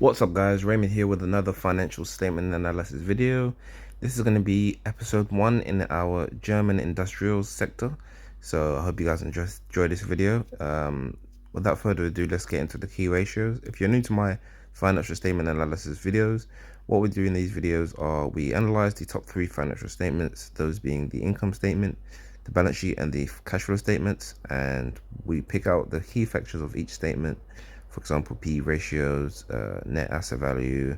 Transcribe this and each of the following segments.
What's up guys, Raymond here with another financial statement analysis video. This is going to be episode 1 in our German industrial sector. So I hope you guys enjoy this video. Without further ado, let's get into the key ratios. If you're new to my financial statement analysis videos, what we do in these videos are we analyze the top 3 financial statements, those being the income statement, the balance sheet and the cash flow statements, and we pick out the key factors of each statement. For example, P ratios, net asset value,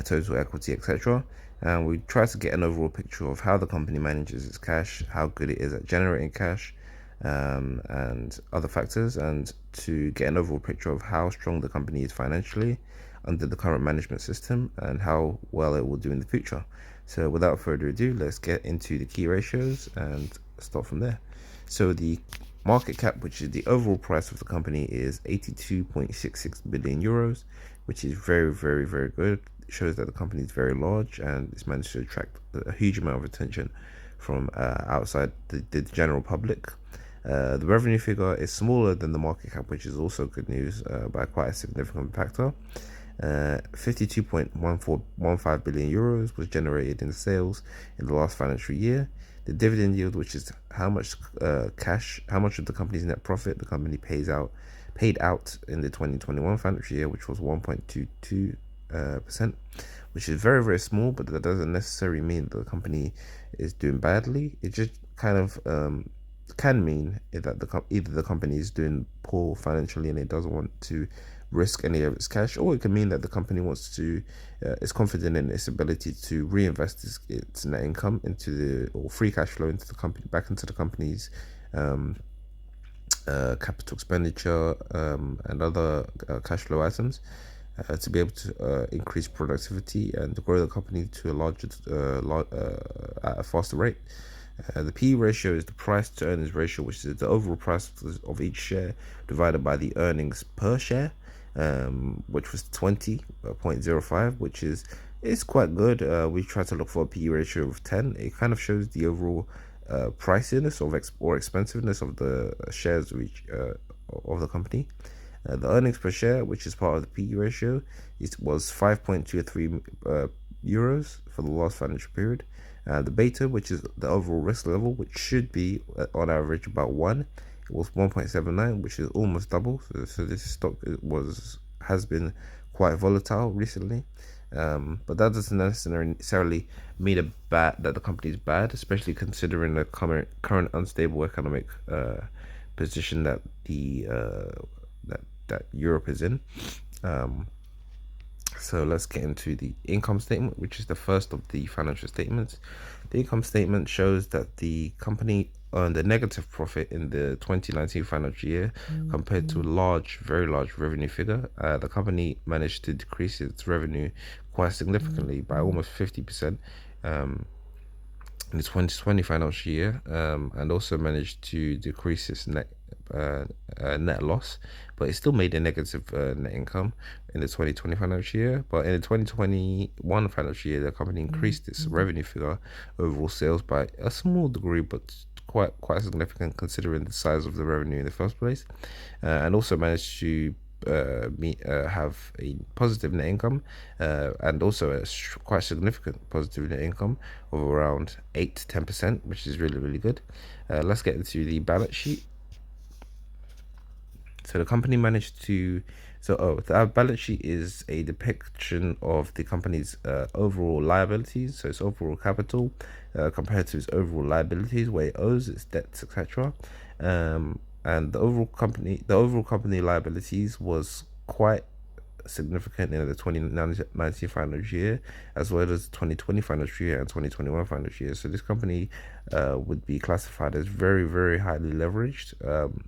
total equity, etc. And we try to get an overall picture of how the company manages its cash, how good it is at generating cash, and other factors, and to get an overall picture of how strong the company is financially under the current management system and how well it will do in the future. So without further ado, let's get into the key ratios and start from there. So the market cap, which is the overall price of the company, is 82.66 billion euros, which is very, very, very good. It shows that the company is very large and it's managed to attract a huge amount of attention from outside the general public. The revenue figure is smaller than the market cap, which is also good news by quite a significant factor. 52.15 billion euros was generated in sales in the last financial year. The dividend yield, which is how much how much of the company's net profit the company paid out in the 2021 financial year, which was 1.22%, which is very, very small, but that doesn't necessarily mean that the company is doing badly. It just kind of can mean that either the company is doing poor financially and it doesn't want to risk any of its cash, or it can mean that the company wants to is confident in its ability to reinvest its net income into or free cash flow into the company, back into the company's capital expenditure and other cash flow items, to be able to increase productivity and to grow the company to a at a faster rate. The P ratio is the price to earnings ratio, which is the overall price of each share divided by the earnings per share, which was 20.05, which is quite good. We try to look for a P ratio of 10. It kind of shows the overall priciness or expensiveness of the shares of each of the company. The earnings per share, which is part of the P ratio, was 5.23 euros for the last financial period. The beta, which is the overall risk level, which should be on average about 1, it was 1.79, which is almost double. So this stock has been quite volatile recently, but that doesn't necessarily mean that the company is bad, especially considering the current unstable economic position that that Europe is in. So let's get into the income statement, which is the first of the financial statements. The income statement shows that the company earned a negative profit in the 2019 financial year compared to a very large revenue figure. The company managed to decrease its revenue quite significantly by almost 50% in the 2020 financial year, and also managed to decrease its net loss, but it still made a negative net income in the 2020 financial year. But in the 2021 financial year, the company increased its revenue figure, overall sales, by a small degree, but quite significant considering the size of the revenue in the first place, and also managed to have a positive net income, and also a quite significant positive net income of around 8 to 10%, which is really, really good. Let's get into the balance sheet. So the company managed to, our balance sheet is a depiction of the company's overall liabilities, so its overall capital compared to its overall liabilities, where it owes its debts, etc. And the overall company liabilities was quite significant in the 2019 financial year, as well as 2020 financial year and 2021 financial year. So this company would be classified as very, very highly leveraged.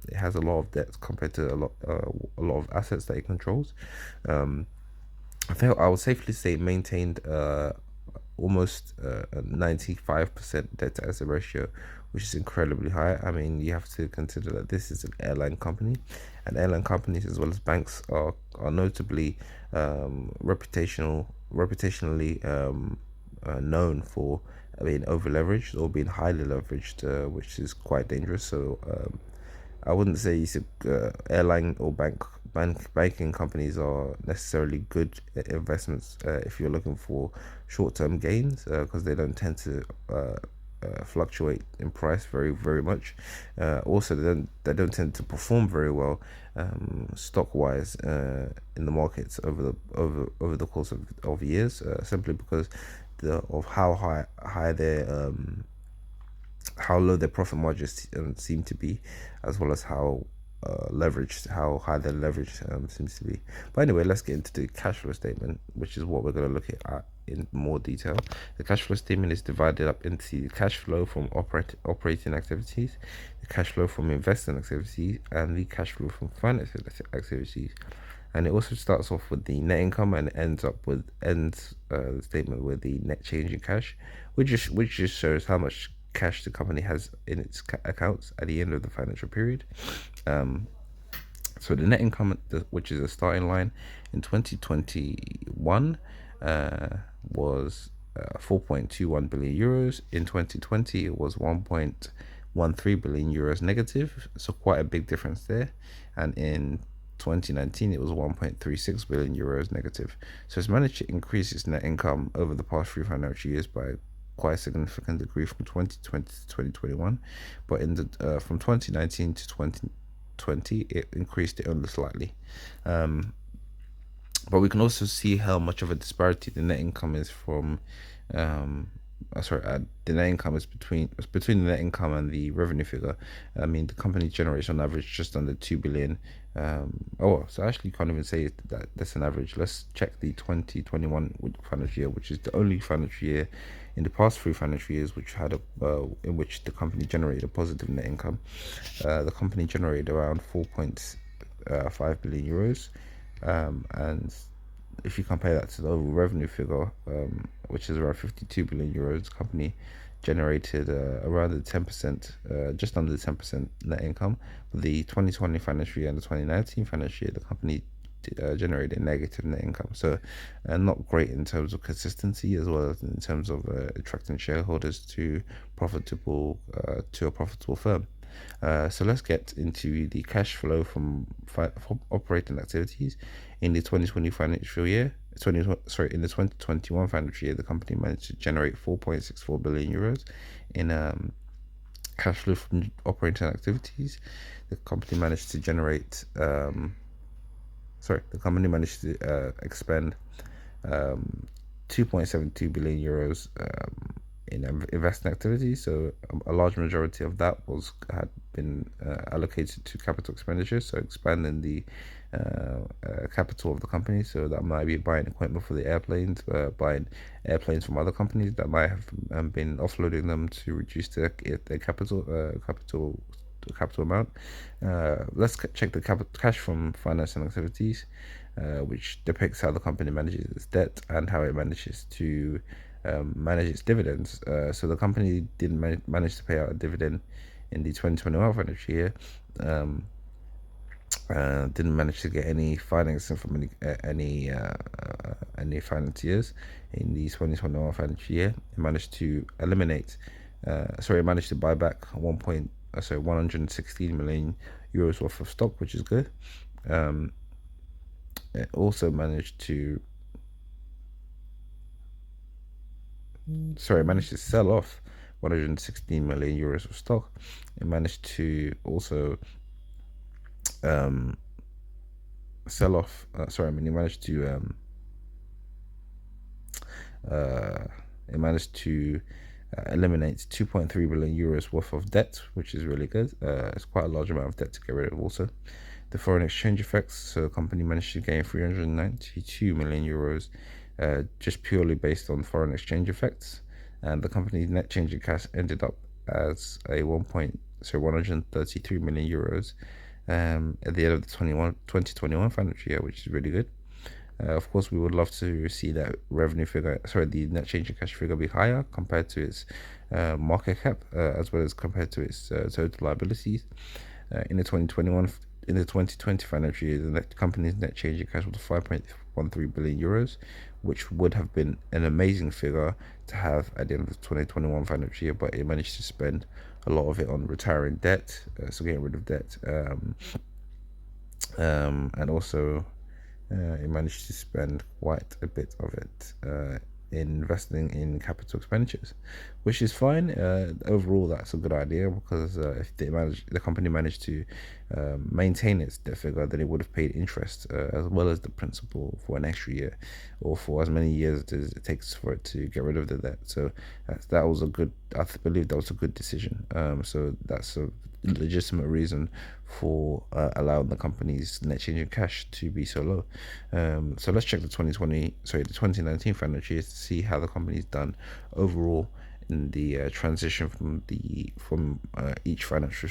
It has a lot of debt compared to a lot of assets that it controls. I think I would safely say maintained almost a 95% debt to asset ratio, which is incredibly high. I mean, you have to consider that this is an airline company, and airline companies as well as banks are notably reputationally known for being over leveraged or being highly leveraged, which is quite dangerous. So I wouldn't say airline or banking companies are necessarily good investments if you're looking for short-term gains, because they don't tend to fluctuate in price very much. Also, they don't tend to perform very well stock wise in the markets over the course of years, simply because of how how low their profit margins seem to be, as well as how high their leverage seems to be. But anyway, let's get into the cash flow statement, which is what we're going to look at in more detail. The cash flow statement is divided up into the cash flow from operating activities, the cash flow from investing activities, and the cash flow from financing activities. And it also starts off with the net income and ends the statement with the net change in cash, which just shows how much cash the company has in its accounts at the end of the financial period. So the net income, which is a starting line in 2021, was 4.21 billion euros. In 2020, it was 1.13 billion euros negative. So quite a big difference there. And in 2019, it was 1.36 billion euros negative. So it's managed to increase its net income over the past 3 financial years by quite a significant degree from 2020 to 2021. But from 2019 to 2020, it increased it only slightly. But we can also see how much of a disparity the net income is from the net income is between the net income and the revenue figure. I mean, the company generates on average just under 2 billion. So I actually can't even say that that's an average. Let's check the 2021 financial year, which is the only financial year in the past 3 financial years in which the company generated a positive net income. The company generated around 4.5 billion euros, and if you compare that to the overall revenue figure, which is around 52 billion euros, the company generated around the 10%, just under the 10% net income. For the 2020 financial year and the 2019 financial year, the company generated a negative net income. So not great in terms of consistency, as well as in terms of attracting shareholders to a profitable firm. So let's get into the cash flow from operating activities in the 2020 financial year. In the 2021 financial year, the company managed to generate 4.64 billion euros in cash flow from operating activities. The company managed to expend 2.72 billion euros in investing activities. So a large majority of that had been allocated to capital expenditures, so expanding the capital of the company. So that might be buying equipment for the airplanes, buying airplanes from other companies that might have been offloading them to reduce their capital amount. Let's check the cash from financing activities, which depicts how the company manages its debt and how it manages to manage its dividends. So the company didn't manage to pay out a dividend in the 2021 financial year. Didn't manage to get any financing from any financiers in the 2021 financial year. It managed to buy back 116 million euros worth of stock, which is good. It also managed to sell off 116 million euros of stock. It managed to also sell off. It managed to eliminate 2.3 billion euros worth of debt, which is really good. It's quite a large amount of debt to get rid of. Also, the foreign exchange effects. So the company managed to gain 392 million euros just purely based on foreign exchange effects, and the company's net change in cash ended up as 133 million euros at the end of the 2021 financial year, which is really good. Of course, we would love to see that the net change in cash figure be higher compared to its market cap, as well as compared to its total liabilities. In the 2021 in the 2020 financial year, the company's net change in cash was 5.13 billion euros, which would have been an amazing figure to have at the end of the 2021 financial year, but it managed to spend a lot of it on retiring debt, so getting rid of debt, and also it managed to spend quite a bit of it investing in capital expenditures, which is fine. Overall, that's a good idea, because if the company managed to maintain its debt figure, then it would have paid interest as well as the principal for an extra year, or for as many years as it takes for it to get rid of the debt. So that was a good, I believe that was a good decision. So that's a legitimate reason for allowing the company's net change in cash to be so low. So let's check the 2019 financial year to see how the company's done overall in the transition from each financial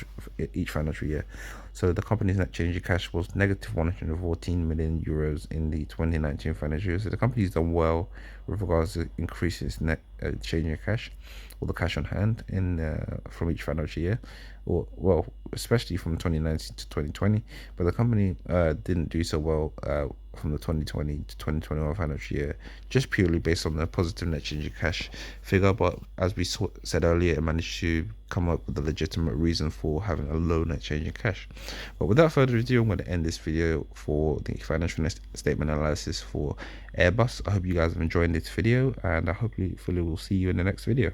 year. So the company's net change in cash was negative 114 million euros in the 2019 financial year. So the company's done well with regards to increasing its net change in cash, or the cash on hand, in from each financial year, or well, especially from 2019 to 2020. But the company didn't do so well from the 2020 to 2021 financial year, just purely based on the positive net change in cash figure. But as we said earlier, it managed to come up with a legitimate reason for having a low net change in cash. But without further ado, I'm going to end this video for the financial statement analysis for Airbus. I hope you guys have enjoyed this video, and I hopefully will see you in the next video.